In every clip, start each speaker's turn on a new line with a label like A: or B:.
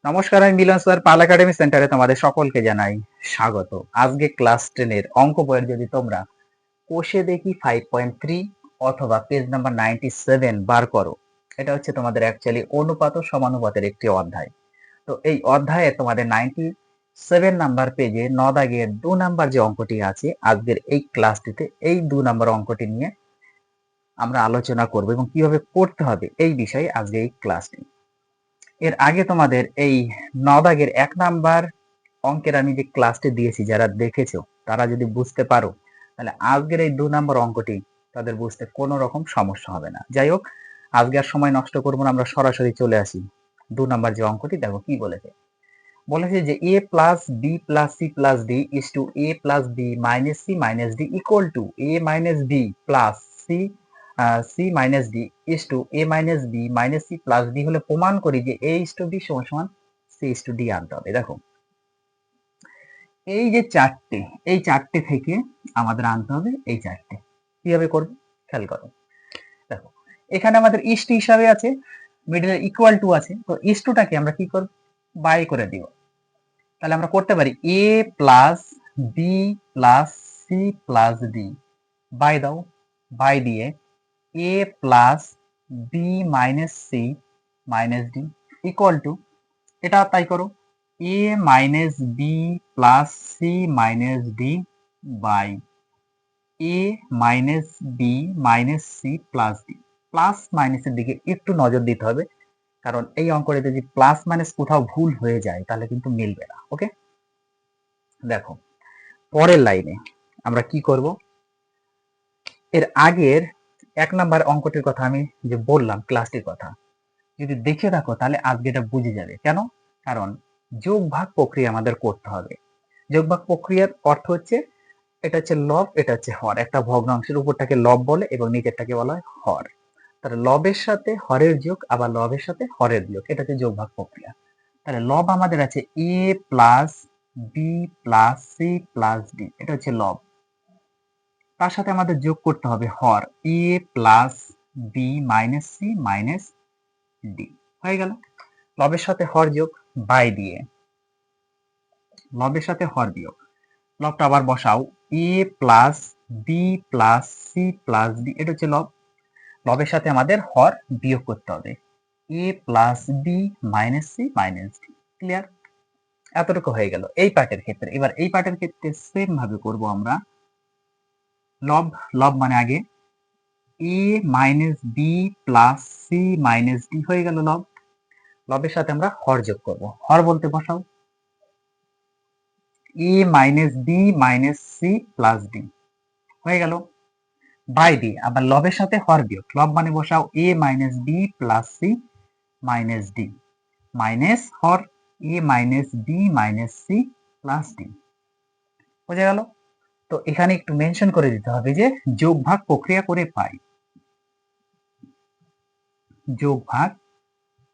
A: নমস্কার, আমি মিলন স্যার পাল একাডেমি সেন্টারে তোমাদের সকলকে জানাই স্বাগত। আজকে ক্লাস 10 এর অঙ্ক বইয়ের যদি তোমরা কোষে দেখি 5.3 অথবা পেজ নাম্বার 97 বার করো, এটা হচ্ছে তোমাদের অ্যাকচুয়ালি অনুপাত ও সমানুপাতের একটি অধ্যায়। তো এই অধ্যায়ে তোমাদের 97 নাম্বার পেজে 9 দাগের 2 নাম্বার যে অঙ্কটি আছে, আজকের এই ক্লাসটিতে এই 2 নাম্বার অঙ্কটি নিয়ে আমরা আলোচনা করব এবং কিভাবে করতে হবে এই বিষয়ে আজকে এই ক্লাসটি। এর আগে তোমাদের এই 9 দাগের 1 নাম্বার অঙ্কের আমি যে ক্লাসটি দিয়েছি, যারা দেখেছো তারা যদি বুঝতে পারো, তাহলে আজকের এই 2 নাম্বার অঙ্কটি তাদের বুঝতে কোনো রকম সমস্যা হবে না। যাই হোক, আজকে আর সময় নষ্ট করবো না, আমরা সরাসরি চলে আসি 2 নাম্বার যে অঙ্কটি। দেখো কি বলেছে। বলেছে যে a plus B plus C plus D is to a plus B minus C minus D equal to a minus B plus C C minus D is to a minus B minus C plus D হলে প্রমাণ করি যে a is two B সমান সমান c is two D আনতে হবে। দেখো এই যে চারটে, এই চারটে থেকে আমাদের আনতে হবে এই চারটে। কিভাবে করবো খেয়াল করো। দেখো এখানে আমাদের ইস্ট হিসাবে আছে, মিডলে ইকুয়াল টু আছে, তো ইস্ট টুটাকে আমরা কি করব, বাই করে দিব। তাহলে আমরা করতে পারি a plus B plus C plus D, by দাও, বাই দিয়ে a plus B minus C minus D equal to, এটা তাই করো, a minus B plus C minus D by a minus B minus C plus D. Plus মাইনাসের দিকে একটু নজর দিতে হবে, কারণ এই অঙ্কটা যদি প্লাস মাইনাস কোথাও ভুল হয়ে যায় তাহলে কিন্তু মিলবে না। ওকে, দেখো পরের লাইনে আমরা কি করব, এর আগের 1 নাম্বার অঙ্কটির কথা আমি যে বললাম, ক্লাসটির কথা যদি দেখে রাখো তাহলে আজকে এটা বুঝে যাবে। কেন? কারণ যোগ ভাগ প্রক্রিয়া আমাদের করতে হবে। যোগ ভাগ প্রক্রিয়ার অর্থ হচ্ছে, এটা হচ্ছে লব, এটা হচ্ছে হর। একটা ভগ্নাংশের উপরটাকে লব বলে এবং নিচেরটাকে বলা হয় হর। তাহলে লবের সাথে হরের যোগ, আবার লবের সাথে হরের যোগ, এটা হচ্ছে যোগ ভাগ প্রক্রিয়া। তাহলে লব আমাদের আছে a plus B plus C plus D, এটা হচ্ছে লব। তার সাথে আমাদের যোগ করতে হবে হর, a plus B minus C minus D. হয়ে গেল লবের সাথে হর যোগ, বাই দিয়ে লবের সাথে হর বিয়োগ। লবটা আবার বসাও, a plus B plus C plus D, এটা হচ্ছে লব। লবের সাথে আমাদের হর বিয়োগ করতে হবে, a plus B minus C minus d. Clear? এতটুকু হয়ে গেল এই পার্টের ক্ষেত্রে। এবার এই পার্টের ক্ষেত্রে সেম ভাবে করব আমরা। লব, লব মানে আগে a minus B plus C minus D হয়ে গেল লব। লবের সাথে আমরা হর যোগ করব, হর বলতে বসাও a minus B minus C plus d হয়ে গেল। বাই দিয়ে আবার লবের সাথে হর বিয়োগ, লব মানে বসাও a minus B plus C minus d minus হর a minus B minus C plus d. বোঝা গেল? তো এখানে একটু মেনশন করে দিতে হবে যে যোগ ভাগ প্রক্রিয়া করে পাই, যোগ ভাগ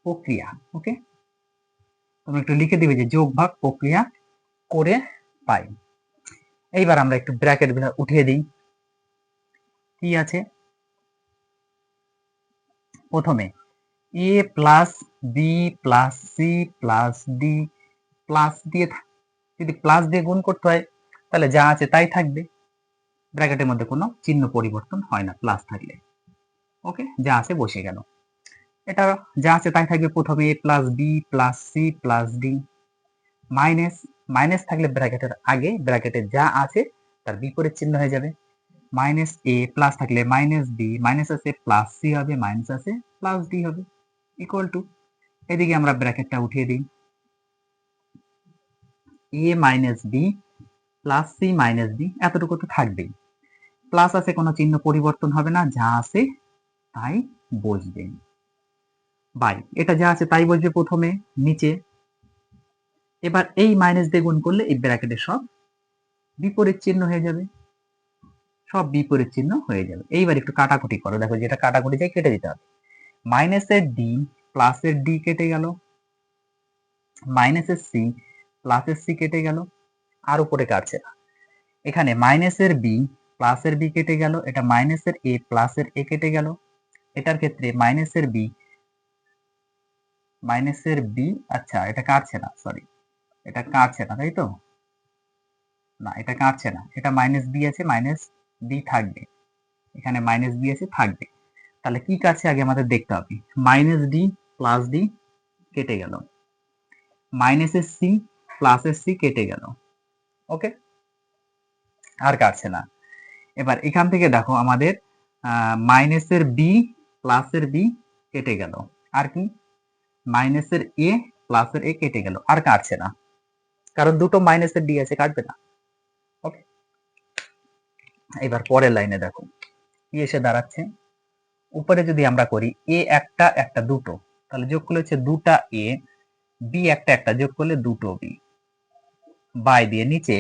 A: প্রক্রিয়া। ওকে, তোমরা একটু লিখে দিবে যে যোগ ভাগ প্রক্রিয়া করে পাই। এইবার আমরা একটু ব্র্যাকেট উঠিয়ে দিই। কি আছে প্রথমে, a plus B plus C plus D plus দিয়ে, যদি প্লাস দিয়ে গুণ করতে হয় তাহলে যা আছে তাই থাকবে, ব্র্যাকেটের মধ্যে কোনো চিহ্ন পরিবর্তন হয় না প্লাস থাকলে। ওকে, যা আছে বসে গেল, এটা যা আছে তাই থাকবে। প্রথমে a plus B plus C plus d minus, minus থাকলে ব্র্যাকেটের আগে ব্র্যাকেটে যা আছে তার বিপরীত চিহ্ন হয়ে যাবে। মাইনাস a প্লাস থাকলে মাইনাস বি, মাইনাস আছে প্লাস সি হবে, মাইনাস আছে প্লাস ডি হবে ইকুয়াল টু, এদিকে আমরা ব্র্যাকেটটা উঠিয়ে দিই, a minus B plus C minus d, এতটুকু তো থাকবেই। প্লাস আছে, কোনো চিহ্ন পরিবর্তন হবে না, যা আছে তাই বসবে। বাই, এটা যা আছে তাই বসবে প্রথমে নিচে। এবার এই মাইনাস দিয়ে গুণ করলে এই ব্র্যাকেটে সব বিপরীত চিহ্ন হয়ে যাবে, সব বিপরীত চিহ্ন হয়ে যাবে। এইবার একটু কাটাকুটি করো, দেখো যেটা কাটাকুটি যায় কেটে দিতে হবে। মাইনাসের ডি প্লাসের ডি কেটে গেল, মাইনাসের সি প্লাসের সি কেটে গেল, আর উপরে কাটছে না। এখানে মাইনাসের বি প্লাসের বি কেটে গেল, এটা মাইনাসের এ প্লাসের এ কেটে গেল। এটার ক্ষেত্রে মাইনাসের বি মাইনাসের বি, আচ্ছা এটা কাটছে না, সরি এটা কাটছে না, তাই তো? না এটা কাটছে না, এটা মাইনাস বি আছে, মাইনাস বি থাকবে, এখানে মাইনাস বি আছে থাকবে। তাহলে কি কাটছে আগে আমাদের দেখতে হবে। মাইনাস ডি প্লাস ডি কেটে গেল, মাইনাসের সি প্লাসের সি কেটে গেল, ওকে আর কাটছে না। এবার এখান থেকে দেখো আমাদের মাইনাসের বি প্লাসের বি কেটে গেল, আর কি মাইনাসের এ প্লাসের এ কেটে গেল, আর কাটছে না, কারণ দুটো মাইনাসের ডি আছে, কাটবে না, ওকে। এবার পরের লাইনে দেখো কি এসে দাঁড়াচ্ছে। উপরে যদি আমরা করি এ একটা একটা দুটো, তাহলে যোগ করলে হচ্ছে দুটা এ, বি একটা একটা যোগ করলে দুটো বি, বাই দিয়ে নিচে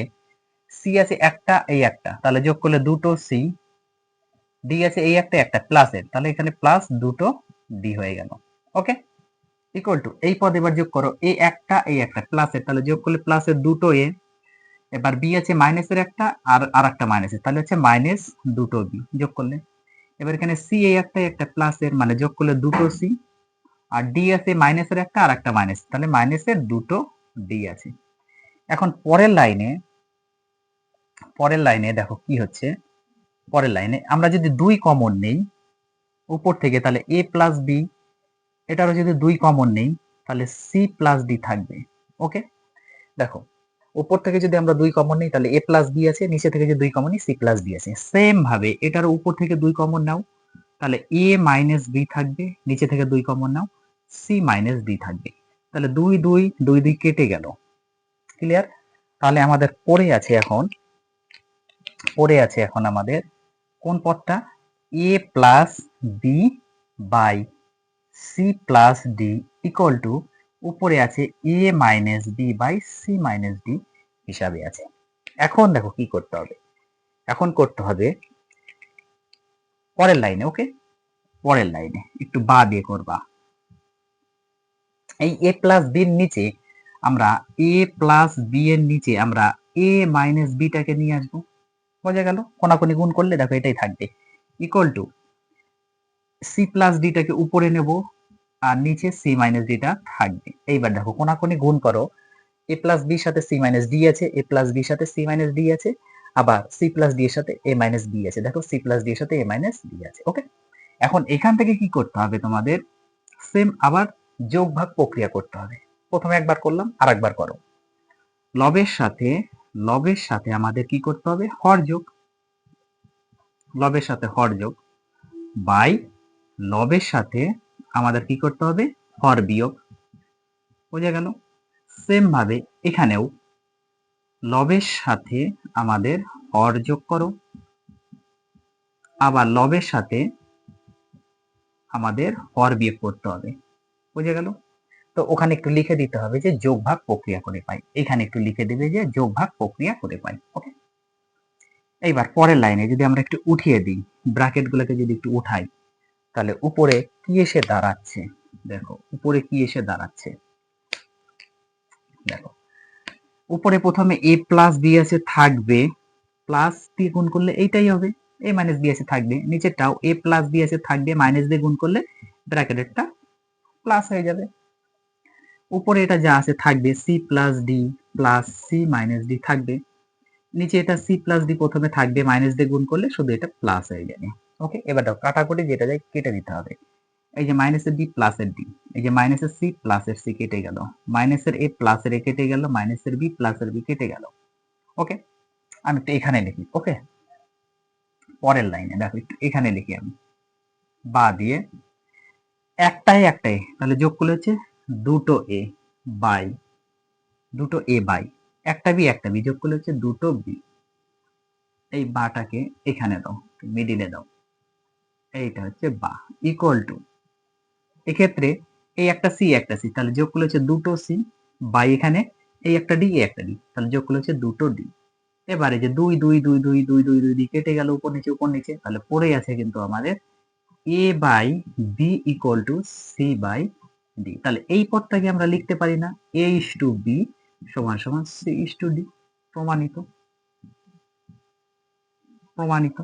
A: সি আছে একটা এই একটা, তাহলে যোগ করলে দুটো সি, ডি আছে এই একটা একটা প্লাসের, তাহলে এখানে প্লাস দুটো ডি হয়ে গেল, ওকে। ইকুয়াল টু এই পদ এবার যোগ করো এ একটা এই একটা প্লাসের, তাহলে যোগ করলে প্লাসের দুটো এ, এবার বি আছে মাইনাসের একটা আর একটা মাইনাসের, তাহলে হচ্ছে মাইনাস দুটো বি যোগ করলে, এবার এখানে সি এই একটা একটা প্লাসের মানে যোগ করলে দুটো সি, আর ডি আছে মাইনাসের একটা আর একটা মাইনাস, তাহলে মাইনাসের দুটো ডি আছে। এখন পরের লাইনে দেখো কি হচ্ছে। পরের লাইনে আমরা যদি দুই কমন নেই উপর থেকে, তাহলে এ প্লাস বি, এটারও যদি দুই কমন নেই তাহলে সি প্লাস ডি থাকবে, ওকে। দেখো উপর থেকে যদি আমরা দুই কমন নিই তাহলে এ প্লাস বি আছে, নিচে থেকে যদি দুই কমন নিই সি প্লাস ডি আছে। সেম ভাবে এটারও উপর থেকে দুই কমন নাও, তাহলে এ মাইনাস বি থাকবে, নিচে থেকে দুই কমন নাও সি মাইনাস ডি থাকবে, তাহলে দুই দুই দুই দুই কেটে গেল, ক্লিয়ার। তাহলে আমাদের পড়ে আছে এখন আমাদের কোন পদটা, A plus B by C plus D equal to উপরে আছে A minus B by C minus D হিসাবে আছে। এখন দেখো কি করতে হবে, এখন করতে হবে পরের লাইনে, ওকে। পরের লাইনে একটু বা দিয়ে করবা, এই এ প্লাস বি এর নিচে আমরা এ প্লাস বি এর নিচে আমরা এ মাইনাস বিটাকে নিয়ে আসবো, বোঝা গেল? কোনাকুনি গুণ করলে দেখো এটাই থাকবে, ইকুয়াল টু সি প্লাস ডিটাকে উপরে নেব আর নিচে সি মাইনাস ডিটা থাকবে। এইবার দেখো কোনাকুনি গুণ করো, এ প্লাস বির সাথে সি মাইনাস ডি আছে, এ প্লাস বির সাথে সি মাইনাস ডি আছে, আবার সি প্লাস ডি এর সাথে এ মাইনাস বি আছে, দেখো সি প্লাস ডি এর সাথে এ মাইনাস বি আছে, ওকে। এখন এখান থেকে কি করতে হবে তোমাদের, সেম আবার যোগ ভাগ প্রক্রিয়া করতে হবে। প্রথমে একবার করলাম, আর একবার করো। লবের সাথে আমাদের কি করতে হবে, হর যোগ, লবের সাথে হর যোগ বাই লবের সাথে আমাদের কি করতে হবে, হর বিয়োগ, বোঝা গেল? সেম ভাবে এখানেও লবের সাথে আমাদের হর যোগ করো, আবার লবের সাথে আমাদের হর বিয়োগ করতে হবে, বোঝা গেল? তো ওখানে একটু লিখে দিতে হবে যে যোগ ভাগ প্রক্রিয়া করে পাই, এখানে একটু লিখে দেবে যে যোগ ভাগ প্রক্রিয়া করে পাই, ওকে। এইবার পরের লাইনে যদি আমরা একটু উঠিয়ে দিই, ব্র্যাকেট গুলোকে যদি একটু উঠাই, তাহলে উপরে কি এসে দাঁড়াচ্ছে, দেখো উপরে কি এসে দাঁড়াচ্ছে, দেখো উপরে প্রথমে এ প্লাস বি আছে থাকবে, প্লাস দিয়ে গুণ করলে এইটাই হবে, এ মাইনাস বি আছে থাকবে, নিচেরটাও এ প্লাস বি আছে থাকবে, মাইনাস দিয়ে গুণ করলে ব্র্যাকেটেরটা প্লাস হয়ে যাবে। উপরে এটা যা আছে থাকবে c plus D plus C minus d থাকবে, নিচে এটা সি প্লাস ডি প্রথমে থাকবে, মাইনাস দিয়ে গুণ করলে শুধু এটা প্লাস হয়ে যাবে, ওকে। এবার দেখো কাটাকুটি যেটা যায় কেটে দিতে হবে, এই যে মাইনাসের ডি প্লাসের ডি, এই যে মাইনাসের সি প্লাসের সি কেটে গেল, মাইনাসের এ প্লাসের এ কেটে গেল, মাইনাসের বি প্লাসের বি কেটে গেল, ওকে। আমি একটু এখানে লিখি, ওকে। পরের লাইনে দেখো একটু এখানে লিখি আমি, বা দিয়ে একটাই তাহলে যোগ করলে হচ্ছে দুটো এ বাই একটা বি যোগ করলে হচ্ছে দুটো বি, এই বাটাকে এখানে দাও, মিডিলে দাও, এইটা হচ্ছে বা, ইকুয়াল টু এক্ষেত্রে এই একটা সি তাহলে যোগ করলে হচ্ছে দুটো সি বাই এখানে এই একটা ডি তাহলে যোগ করলে হচ্ছে দুটো ডি। এবারে যে দুই দুই দুই দুই দুই দুই দুই দুই কেটে গেল উপর নিচে, তাহলে পড়ে আছে কিন্তু আমাদের A by B equal to C by D. তাহলে এই পদটাকে আমরা লিখতে পারি না এ ইস টু বি সমান সমান সি ইস টু ডি, প্রমাণিত প্রমাণিত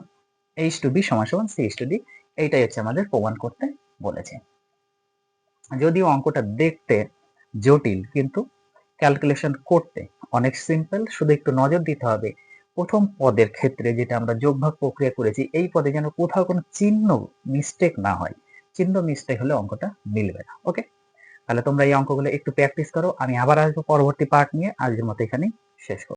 A: এ ইস টু বি সমান সমান সি ইস টু ডি, এইটাই হচ্ছে আমাদের প্রমাণ করতে বলেছে। যদিও অঙ্কটা দেখতে জটিল, কিন্তু ক্যালকুলেশন করতে অনেক সিম্পল। শুধু একটু নজর দিতে হবে প্রথম পদের ক্ষেত্রে, যেটা আমরা যোগভাগ প্রক্রিয়া করেছি, এই পদে যেন কোথাও কোনো চিহ্ন মিস্টেক না হয়। চিহ্ন মিস্টেক হলে অঙ্কটা মিলবে না। ওকে, তাহলে তোমরা এই অঙ্কগুলো একটু প্র্যাকটিস করো। আমি আবার আসবো পরবর্তী পার্ট নিয়ে। আজকের মতো এখানেই শেষ করব।